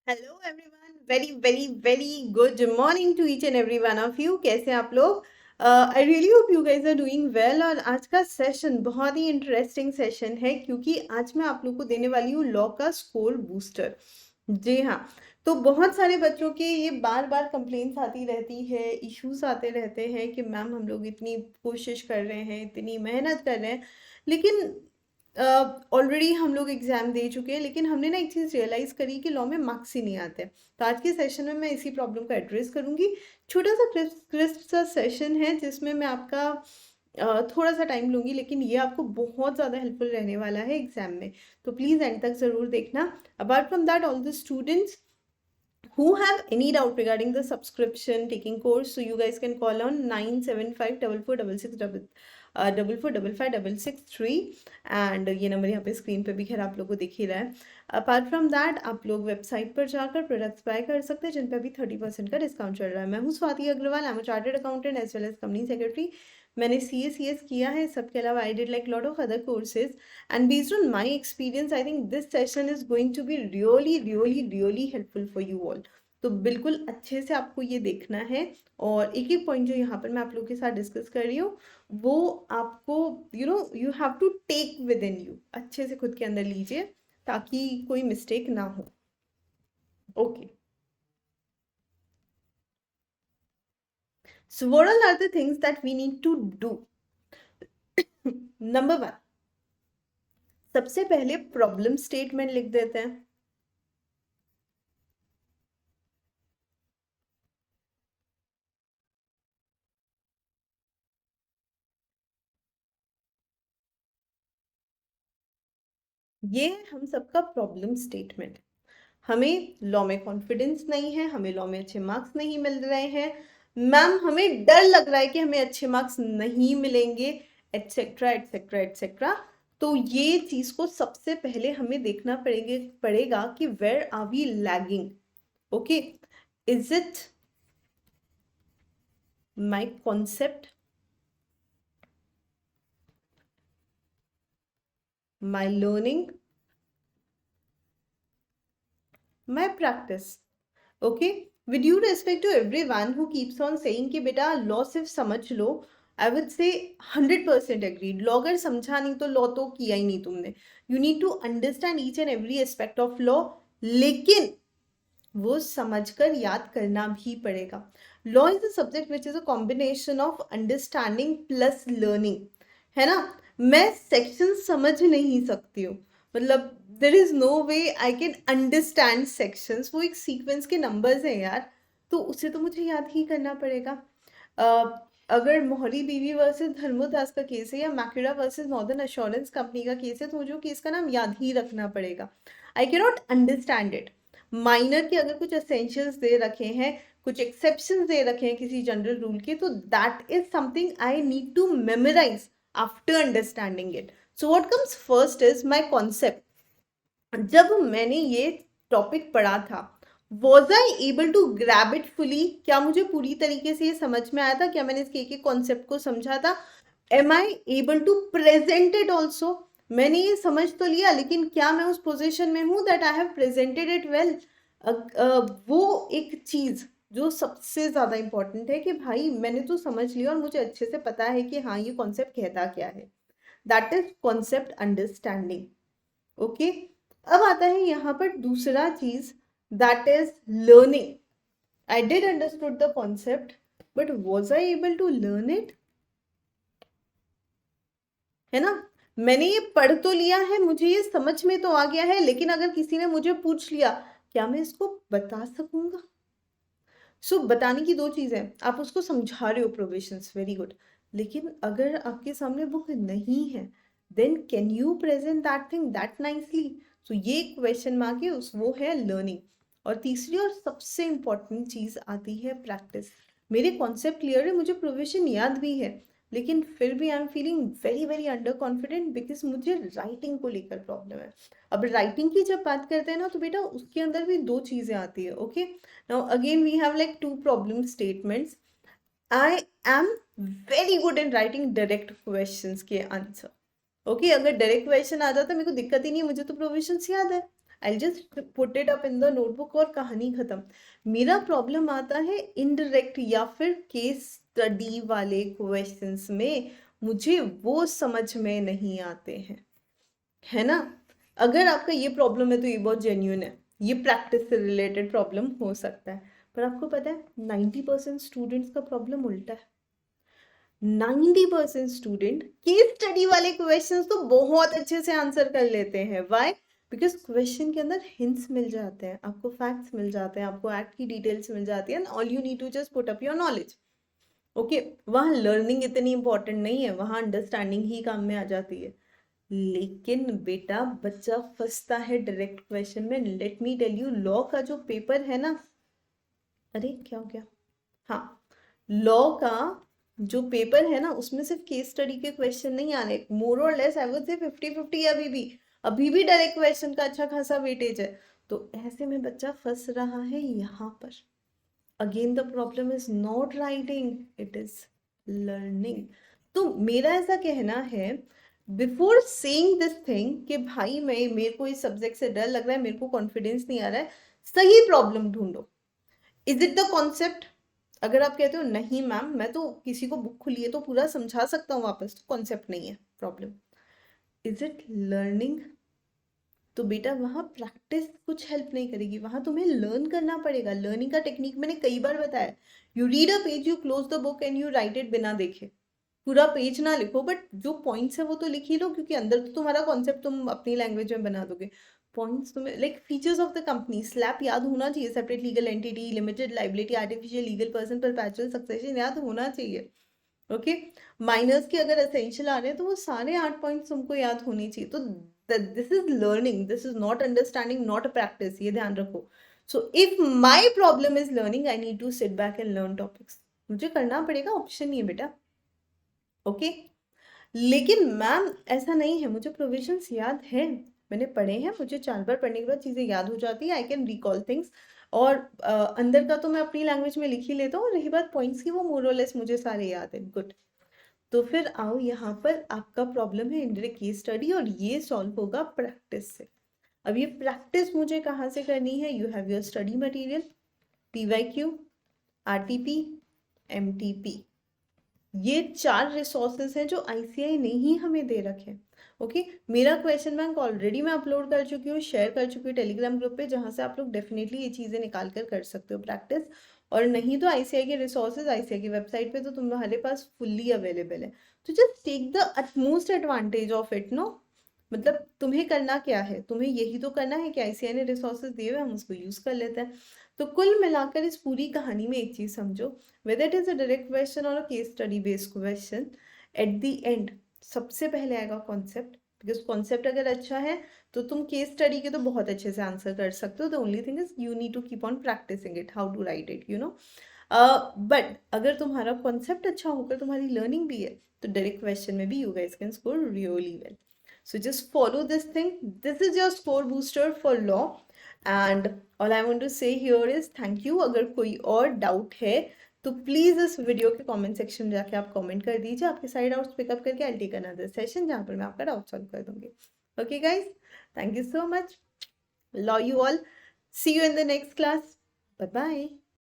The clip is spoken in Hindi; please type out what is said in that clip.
Hello everyone, very very very good morning to each and every one of you. कैसे हैं आप लोग? I really hope you guys are doing well. और आज का सेशन बहुत ही इंटरेस्टिंग सेशन है क्योंकि आज मैं आप लोग को देने वाली हूँ लॉ का स्कोर बूस्टर। जी हाँ। तो बहुत सारे बच्चों के ये बार बार कंप्लेंट्स आती रहती है, इश्यूज आते रहते हैं कि मैम हम लोग इतनी कोशिश कर रहे हैं, इतनी मेहनत कर रहे हैं, लेकिन ऑलरेडी हम लोग एग्जाम दे चुके हैं, लेकिन हमने ना एक चीज़ रियलाइज़ करी कि लॉ में मार्क्स ही नहीं आते। तो आज के सेशन में मैं इसी प्रॉब्लम को एड्रेस करूंगी। छोटा सा क्रिस्प सा सेशन है जिसमें मैं आपका थोड़ा सा टाइम लूंगी, लेकिन ये आपको बहुत ज़्यादा हेल्पफुल रहने वाला है एग्जाम में। तो प्लीज़ एंड तक ज़रूर देखना। Apart from that, all the students who have any doubt regarding the subscription taking course, so you guys can call on 975 4466 and ये नंबर यहाँ पे स्क्रीन पे भी खैर आप लोग को दिख ही रहा है। अपार्ट फ्रॉम दैट, आप लोग वेबसाइट पर जाकर प्रोडक्ट्स बाय कर सकते हैं जिन पे अभी 30% का डिस्काउंट चल रहा है। मैं हूँ Swati Agarwal, I am chartered accountant as well as company secretary. मैंने CS किया है, सबके अलावा I did like lot of other courses, and based on my experience I think this session is going to be really helpful for you all। तो बिल्कुल अच्छे से आपको ये देखना है। और एक एक पॉइंट जो यहाँ पर मैं आप लोगों के साथ डिस्कस कर रही हूँ वो आपको you have to take within you, अच्छे से खुद के अंदर लीजिए ताकि कोई मिस्टेक ना हो। Okay, so what all are the things that we need to do. Number one, सबसे पहले प्रॉब्लम स्टेटमेंट लिख देते हैं। ये है हम सबका प्रॉब्लम स्टेटमेंट। हमें लॉ में कॉन्फिडेंस नहीं है, हमें लॉ में अच्छे मार्क्स नहीं मिल रहे हैं, मैम हमें डर लग रहा है कि हमें अच्छे मार्क्स नहीं मिलेंगे, एटसेट्रा एटसेट्रा एटसेट्रा। तो ये चीज को सबसे पहले हमें देखना पड़ेगा कि where are we lagging. Okay, is it my concept, my learning, my practice. Okay, with due respect to everyone who keeps on saying कि बेटा लॉ सिर्फ समझ लो, I would say 100% agreed. Law अगर समझा नहीं तो लॉ तो किया ही नहीं तुमने। You need to understand each and every aspect of law, लेकिन वो समझकर याद करना भी पड़ेगा। Law is a subject which is a combination of understanding plus learning, है ना। मैं सेक्शन समझ नहीं सकती हूँ, मतलब there is no way I can understand sections. वो एक सीक्वेंस के नंबर्स हैं यार, तो उसे तो मुझे याद ही करना पड़ेगा। अगर मोहरी बीवी वर्सेस धर्मोदास का केस है या मैकेरा वर्सेस नॉर्दर्न एश्योरेंस कंपनी का केस है, तो मुझे केस का नाम याद ही रखना पड़ेगा। I can not understand it. Minor के अगर कुछ एसेंशियल्स दे रखे हैं, कुछ एक्सेप्शंस दे रखे हैं किसी जनरल रूल के, तो that is something I need to memorise after understanding it. So what comes first is my concept. जब मैंने ये टॉपिक पढ़ा था, was I able to grab it fully, क्या मुझे पूरी तरीके से ये समझ में आया था, क्या मैंने इसके एक कॉन्सेप्ट को समझा था। Am I able to present it also, मैंने ये समझ तो लिया, लेकिन क्या मैं उस पोजिशन में हूँ that I have presented it well. वो एक चीज जो सबसे ज्यादा इंपॉर्टेंट है कि भाई मैंने तो समझ लिया और मुझे अच्छे से पता है कि हाँ ये कॉन्सेप्ट कहता क्या है। That is concept understanding. Okay, अब आता है यहाँ पर दूसरा चीज, that is learning. I did understood the concept, but was I able to learn it, है ना। मैंने ये पढ़ तो लिया है, मुझे ये समझ में तो आ गया है, लेकिन अगर किसी ने मुझे पूछ लिया क्या मैं इसको बता सकूंगा। सो बताने की दो चीजें, आप उसको समझा रहे हो, प्रोविजंस वेरी गुड, लेकिन अगर आपके सामने बुक नहीं है, then can you present that thing that nicely. So ये क्वेश्चन मार्क है, उस वो है लर्निंग। और तीसरी और सबसे इंपॉर्टेंट चीज आती है प्रैक्टिस। मेरे कॉन्सेप्ट क्लियर है, मुझे प्रोविजन याद भी है, लेकिन फिर भी I am feeling very very under confident because मुझे राइटिंग को लेकर प्रॉब्लम है। अब राइटिंग की जब बात करते हैं ना, तो बेटा उसके अंदर भी दो चीजें आती है। Okay, now again we have like two problem statements। I am very good in writing direct questions के आंसर। ओके, अगर डायरेक्ट क्वेश्चन आ जाता है मेरे को दिक्कत ही नहीं है, मुझे तो प्रोविजंस याद है। I just put it up in the notebook और कहानी खत्म। मेरा प्रॉब्लम आता है इनडायरेक्ट या फिर केस स्टडी वाले क्वेश्चंस में, मुझे वो समझ में नहीं आते हैं, है ना। अगर आपका ये प्रॉब्लम है तो ये बहुत जेन्युइन है, ये प्रैक्टिस से रिलेटेड प्रॉब्लम हो सकता है। पर आपको पता है 90% स्टूडेंट्स का प्रॉब्लम उल्टा है। 90% स्टूडेंट केस स्टडी वाले क्वेश्चंस तो बहुत अच्छे से आंसर कर लेते हैं। व्हाई? बिकॉज क्वेश्चन के अंदर हिंट्स मिल जाते हैं, आपको फैक्ट्स मिल जाते हैं, आपको एक्ट की डिटेल्स मिल जाती है, and all you need to just put up your knowledge. Okay, वहाँ लर्निंग इतनी इंपॉर्टेंट नहीं है, वहाँ अंडरस्टैंडिंग ही काम में आ जाती है। लेकिन बेटा बच्चा फंसता है डायरेक्ट क्वेश्चन में। Let me tell you, law का जो पेपर है ना, अरे क्या हो गया, हाँ, लॉ का जो पेपर है ना उसमें सिर्फ केस स्टडी के क्वेश्चन नहीं आने, मोर और लेस आई वुड से 50-50 अभी भी डायरेक्ट क्वेश्चन का अच्छा खासा वेटेज है। तो ऐसे में बच्चा फंस रहा है यहाँ पर। Again the problem is not writing, it is learning. तो मेरा ऐसा कहना है, बिफोर सेइंग दिस थिंग कि भाई मेरे को इस सब्जेक्ट से डर लग रहा है, मेरे को कॉन्फिडेंस नहीं आ रहा है, सही प्रॉब्लम ढूंढो। Is it the concept? अगर आप कहते हो नहीं मैम मैं तो किसी को बुक खुली है तो पूरा समझा सकता हूँ वापस, तो कॉन्सेप्ट नहीं है प्रॉब्लम। Is it learning? तो बेटा वहाँ प्रैक्टिस कुछ हेल्प नहीं करेगी, वहाँ तुम्हें लर्न करना पड़ेगा। लर्निंग का टेक्निक मैंने कई बार बताया, you read a page, you close the book and you right it बिना देखे। पूरा पेज ना लिखो बट जो पॉइंट्स है वो तो लिख ही लो, क्योंकि अंदर तो तुम्हारा कॉन्सेप्ट तुम अपनी लैंग्वेज में बना दोगे। पॉइंट्स तुम्हें like features of the company, slap याद होना चाहिए, separate legal entity, limited liability, artificial legal person, perpetual succession याद होना चाहिए। ओके, माइनर्स के अगर एसेंशियल आ रहे हैं तो वो सारे 8 पॉइंट्स तुमको याद होने चाहिए। तो this is learning, this is not understanding, not a practice, ये ध्यान रखो। So if my problem is learning, I need to sit back and learn topics, मुझे करना पड़ेगा, ऑप्शन नहीं है बेटा। ओके, लेकिन मैम ऐसा नहीं है, मुझे प्रोविजंस याद है, मैंने पढ़े हैं, मुझे 4 बार पढ़ने के बाद चीज़ें याद हो जाती है, आई कैन रिकॉल थिंग्स। और अंदर का तो मैं अपनी लैंग्वेज में लिख ही लेता हूँ, रही बात पॉइंट्स की, वो मोर और लेस मुझे सारे याद है। गुड, तो फिर आओ यहाँ पर, आपका प्रॉब्लम है इंडायरेक्ट केस स्टडी और ये सॉल्व होगा प्रैक्टिस से। अब ये प्रैक्टिस मुझे कहाँ से करनी है? You have your study material, PYQ, RTP, MTP, ये 4 रिसोर्सेज हैं जो ICAI ने ही हमें दे रखे हैं। ओके, मेरा क्वेश्चन बैंक ऑलरेडी मैं अपलोड कर चुकी हूँ, शेयर कर चुकी हूँ टेलीग्राम ग्रुप पे, जहाँ से आप लोग डेफिनेटली ये चीज़ें निकाल कर सकते हो प्रैक्टिस। और नहीं तो ICAI के रिसोर्सेज ICAI की वेबसाइट पे तो तुम्हारे पास फुल्ली अवेलेबल है। तो just take the utmost advantage of it, no. मतलब तुम्हें करना क्या है, तुम्हें यही तो करना है कि ICAI ने रिसोर्सेज दिए हुए, हम उसको यूज कर लेते हैं। तो कुल मिलाकर इस पूरी कहानी में एक चीज समझो, whether it is a direct question or a case study based question, at the end सबसे पहले आएगा कॉन्सेप्ट, बिकॉज कॉन्सेप्ट अगर अच्छा है तो तुम केस स्टडी के तो बहुत अच्छे से आंसर कर सकते हो। The only thing is you need to keep on practising it, how to write it, you know. But अगर तुम्हारा कॉन्सेप्ट अच्छा होकर तुम्हारी लर्निंग भी है तो डायरेक्ट क्वेश्चन में भी you guys can score really well. So just follow this thing. This is your score booster for law. And all I want to say here is thank you. अगर कोई और डाउट है तो प्लीज इस वीडियो के कमेंट सेक्शन में जाके आप कमेंट कर दीजिए, आपके साइड डाउट्स पिकअप करके आई टेक अनदर सेशन जहाँ पर मैं आपका डाउट सॉल्व कर दूंगी। Okay guys, thank you so much, love you all, see you in the next class, bye bye.